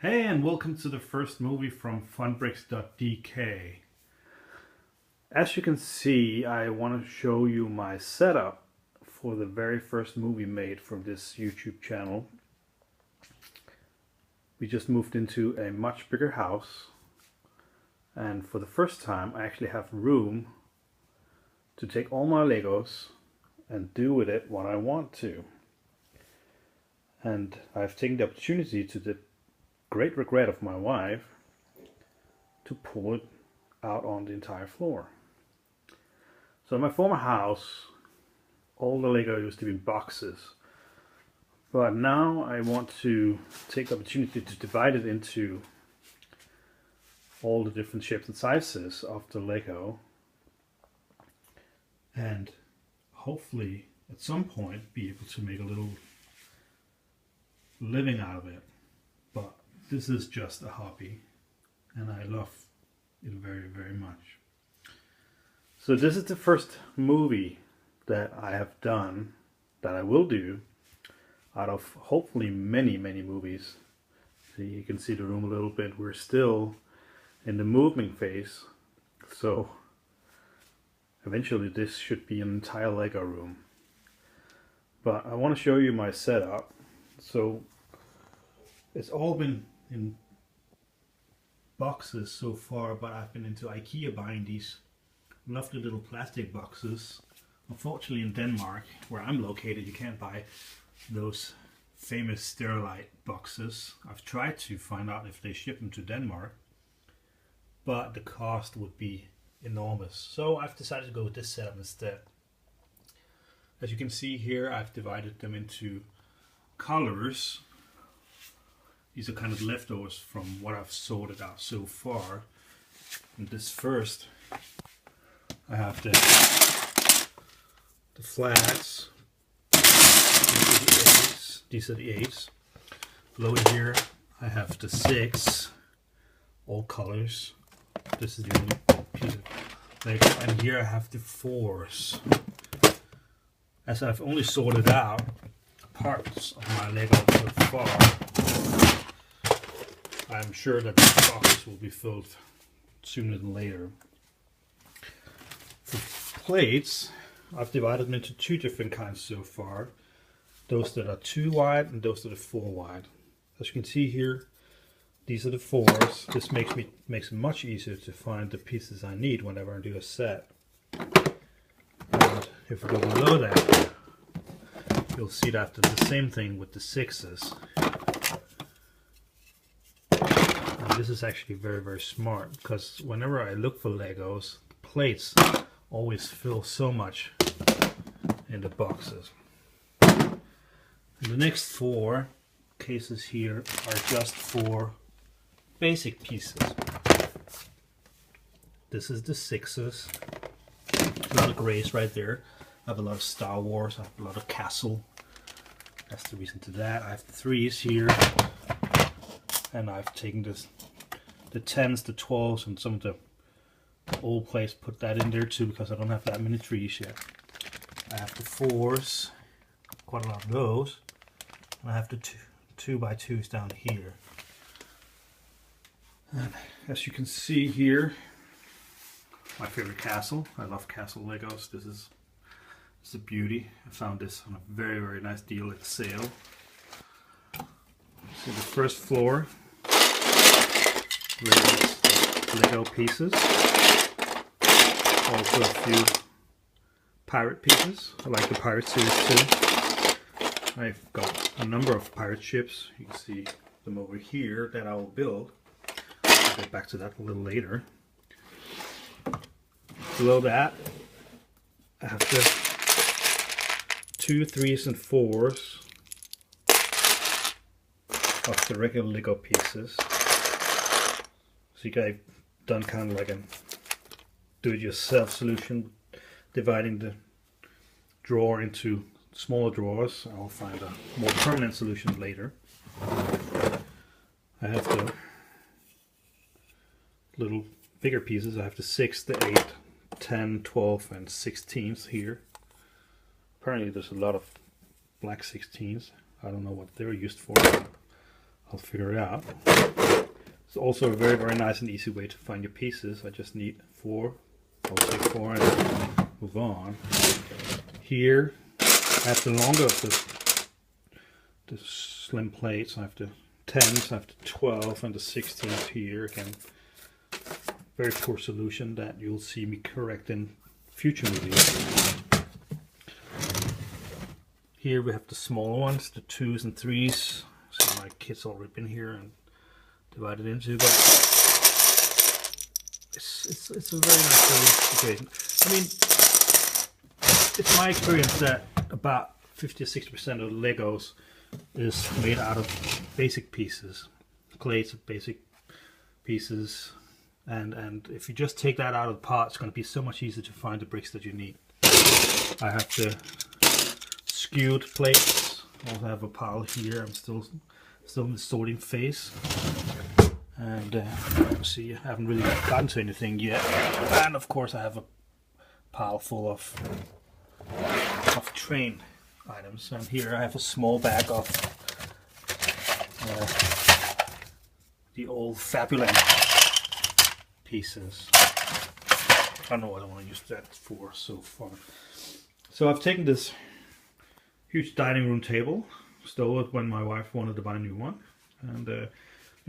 Hey, and welcome to the first movie from FunBricks.DK. As you can see, I want to show you my setup for the very first movie made for this YouTube channel. We just moved into a much bigger house, and for the first time I actually have room to take all my Legos and do with it what I want to. And I've taken the opportunity, to the great regret of my wife, to pull it out on the entire floor. So in my former house, all the Lego used to be in boxes, but now I want to take the opportunity to divide it into all the different shapes and sizes of the Lego, and hopefully at some point be able to make a little living out of it. But this is just a hobby, and I love it very, very much. So this is the first movie that I have done, that I will do, out of hopefully many, many movies. So you can see the room a little bit. We're still in the moving phase, so eventually this should be an entire Lego room. But I want to show you my setup. So it's all been in boxes so far, but I've been into IKEA buying these lovely little plastic boxes. Unfortunately, in Denmark, where I'm located, you can't buy those famous Sterilite boxes. I've tried to find out if they ship them to Denmark, but the cost would be enormous. So I've decided to go with this setup instead. As you can see here, I've divided them into colors. These are kind of leftovers from what I've sorted out so far. And this first, I have the flats. These are the 8s. Below here, I have the 6, all colors. This is the only piece of Lego. And here I have the 4s. As I've only sorted out parts of my Lego so far, I'm sure that these boxes will be filled sooner than later. For plates, I've divided them into 2 different kinds so far. Those that are 2 wide and those that are 4 wide. As you can see here, these are the 4s. This makes it much easier to find the pieces I need whenever I do a set. And if we go below that, you'll see that there's the same thing with the 6s. And this is actually very, very smart, because whenever I look for Legos, the plates always fill so much in the boxes. And the next 4 cases here are just for basic pieces. This is the 6s. A lot of grays right there. I have a lot of Star Wars, I have a lot of Castle. That's the reason to that. I have the 3s here, and I've taken the 10s, the 12s, and some of the old plates, put that in there too, because I don't have that many 3s yet. I have the 4s, quite a lot of those, and I have the 2x2s down here. And as you can see here, my favorite Castle. I love Castle Legos. This is a beauty. I found this on a very, very nice deal at sale. So the first floor, with Lego pieces. Also a few pirate pieces. I like the pirate series too. I've got a number of pirate ships. You can see them over here that I will build. I'll get back to that a little later. Below that, I have the 2, 3s, and 4s of the regular Lego pieces. So you guys done kind of like a do-it-yourself solution, dividing the drawer into smaller drawers. I'll find a more permanent solution later. I have the little bigger pieces. I have the 6, the 8, 10, 12, and 16s here. Apparently there's a lot of black 16s. I don't know what they're used for. I'll figure it out. It's also a very, very nice and easy way to find your pieces. I just need 4. I'll take 4 and move on. Here, I have the longer of the slim plates. I have the 10s, I have the 12 and the 16s here. Again, very poor solution that you'll see me correct in future videos. Here we have the smaller ones, the 2s and 3s. So my kit's already been here and divided into, but it's a very nice situation. I mean, it's my experience that about 50 or 60% of Legos is made out of basic pieces, plates of basic pieces, and if you just take that out of the pot, it's going to be so much easier to find the bricks that you need. I have the skewed plates. I also have a pile here. I'm still in the sorting phase, and see, I haven't really gotten to anything yet. And of course, I have a pile full of train items, and here I have a small bag of the old Fabuland pieces. I don't know what I want to use that for so far. So I've taken this huge dining room table, stole it when my wife wanted to buy a new one, and it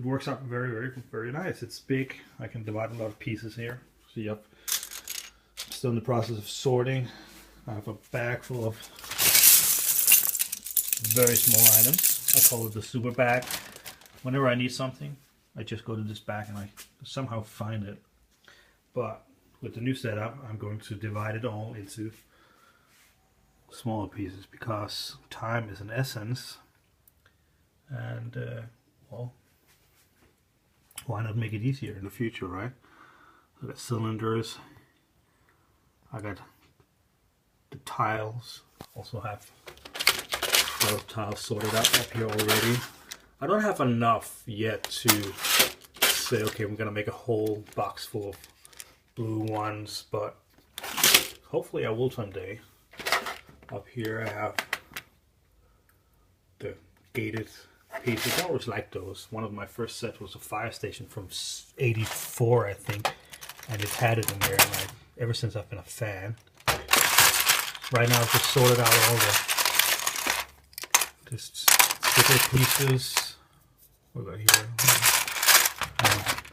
works out very, very, very nice. It's big. I can divide a lot of pieces here. See, I'm still in the process of sorting. I have a bag full of very small items. I call it the super bag. Whenever I need something, I just go to this bag and I somehow find it. But with the new setup, I'm going to divide it all into smaller pieces because time is an essence, and well, why not make it easier in the future, right? I got cylinders, I got the tiles, also have a lot of tiles sorted out up here already. I don't have enough yet to say, okay, we're gonna make a whole box full of blue ones, but hopefully I will someday. Up here I have the gated pieces. I always liked those. One of my first sets was a fire station from '84, I think, and it had it in there, and ever since I've been a fan. Right now I've just sorted out all the sticker pieces. What about here?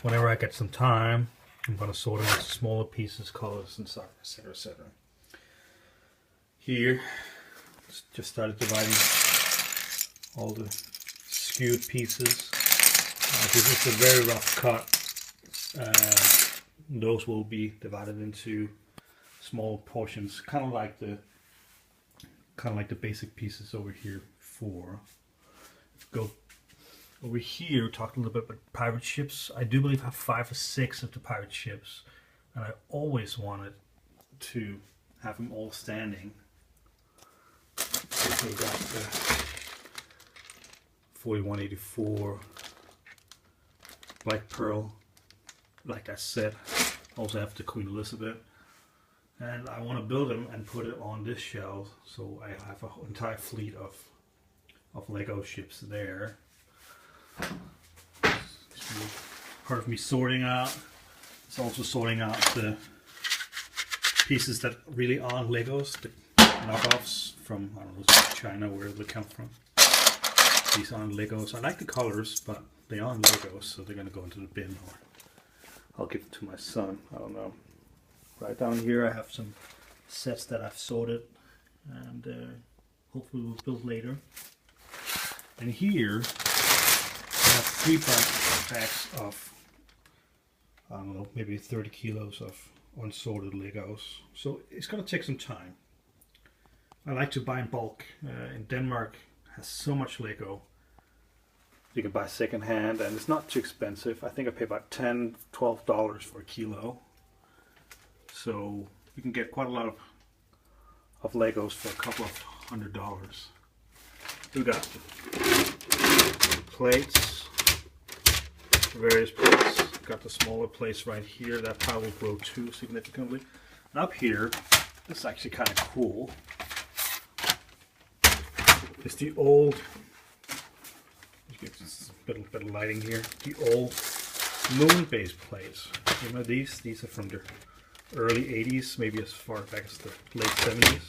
Whenever I get some time, I'm going to sort them into smaller pieces, colors, and etc., etc. Here, just started dividing all the skewed pieces. This is a very rough cut. Those will be divided into small portions, kind of like the basic pieces over here. Go over here, talk a little bit about pirate ships. I do believe I have 5 or 6 of the pirate ships, and I always wanted to have them all standing. So we got the 4184 Black Pearl, like I said. Also have the Queen Elizabeth, and I want to build them and put it on this shelf, so I have an entire fleet of Lego ships there. Part of me sorting out. It's also sorting out the pieces that really aren't Legos, the knockoffs from, I don't know, China, wherever they come from. These aren't Legos. I like the colors, but they aren't Legos, so they're going to go into the bin, or I'll give them to my son. I don't know. Right down here I have some sets that I've sorted, and hopefully we'll build later. And here I have 3 bags of, I don't know, maybe 30 kilos of unsorted Legos. So it's going to take some time. I like to buy in bulk. In Denmark has so much Lego. You can buy secondhand, and it's not too expensive. I think I pay about $10, $12 for a kilo. So you can get quite a lot of Legos for a couple of $100. We got plates, various plates. Got the smaller plates right here. That pile will grow too significantly. And up here, this is actually kind of cool. It's the old, bit of lighting here. The old moon base plates. You know these? These are from the early 80s, maybe as far back as the late 70s.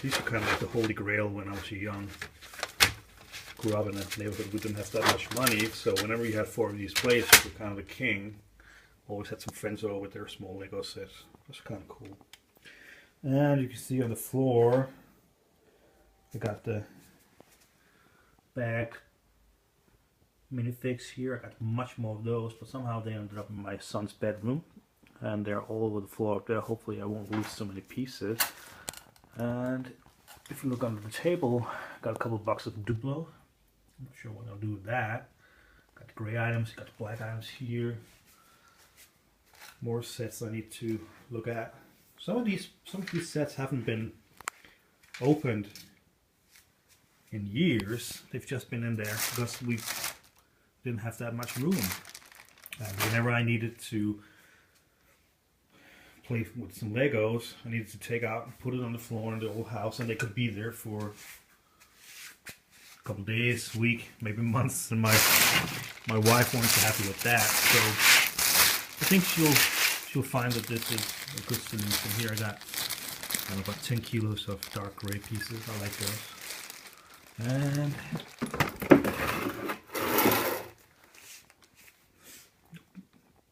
These are kind of like the holy grail when I was young. Grew up in a neighborhood we didn't have that much money, so whenever you had 4 of these plates, you were kind of the king. Always had some friends over with their small Lego sets. That's kind of cool. And you can see on the floor, I got the bag minifigs here. I got much more of those, but somehow they ended up in my son's bedroom. And they're all over the floor up there. Hopefully I won't lose so many pieces. And if you look under the table, I got a couple of boxes of Duplo. I'm not sure what I'll do with that. Got the gray items, got the black items here. More sets I need to look at. Some of these sets haven't been opened in years. They've just been in there because we didn't have that much room. And whenever I needed to play with some Legos, I needed to take out and put it on the floor in the old house, and they could be there for a couple days, week, maybe months, and my wife wasn't so happy with that. So I think she'll find that this is a good solution. Here I got about 10 kilos of dark gray pieces. I like those. And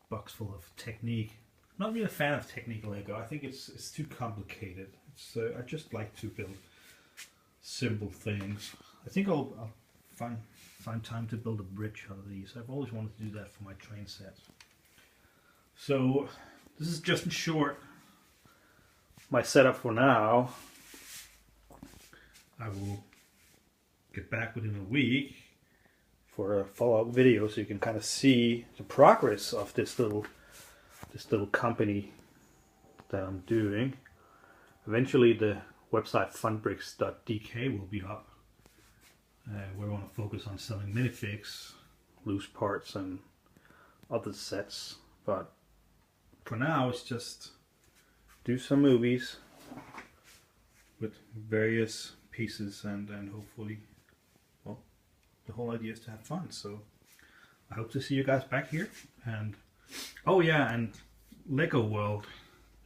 box full of Technique. Not really a fan of Technique Lego. I think it's too complicated. I just like to build simple things. I think I'll find time to build a bridge out of these. I've always wanted to do that for my train sets. So this is just in short my setup for now. I will get back within a week for a follow-up video so you can kind of see the progress of this little company that I'm doing. Eventually the website FunBricks.DK will be up. We want to focus on selling minifigs, loose parts and other sets, but for now it's just do some movies with various pieces, and hopefully, well, the whole idea is to have fun. So I hope to see you guys back here. And oh yeah, and Lego World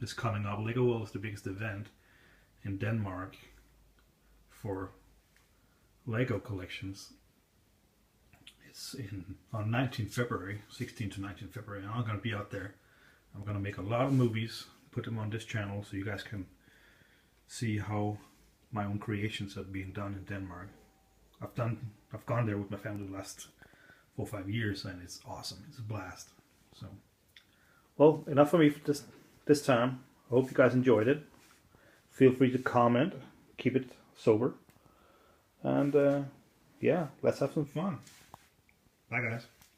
is coming up. Lego World is the biggest event in Denmark for Lego collections. It's on 19 February, 16 to 19 February. I'm going to be out there. I'm going to make a lot of movies, put them on this channel so you guys can see how my own creations are being done in Denmark. I've gone there with my family the last 4 or 5 years, and it's awesome. It's a blast. So, well, enough for me for this time. I hope you guys enjoyed it. Feel free to comment. Keep it sober. And yeah, let's have some fun. Bye guys.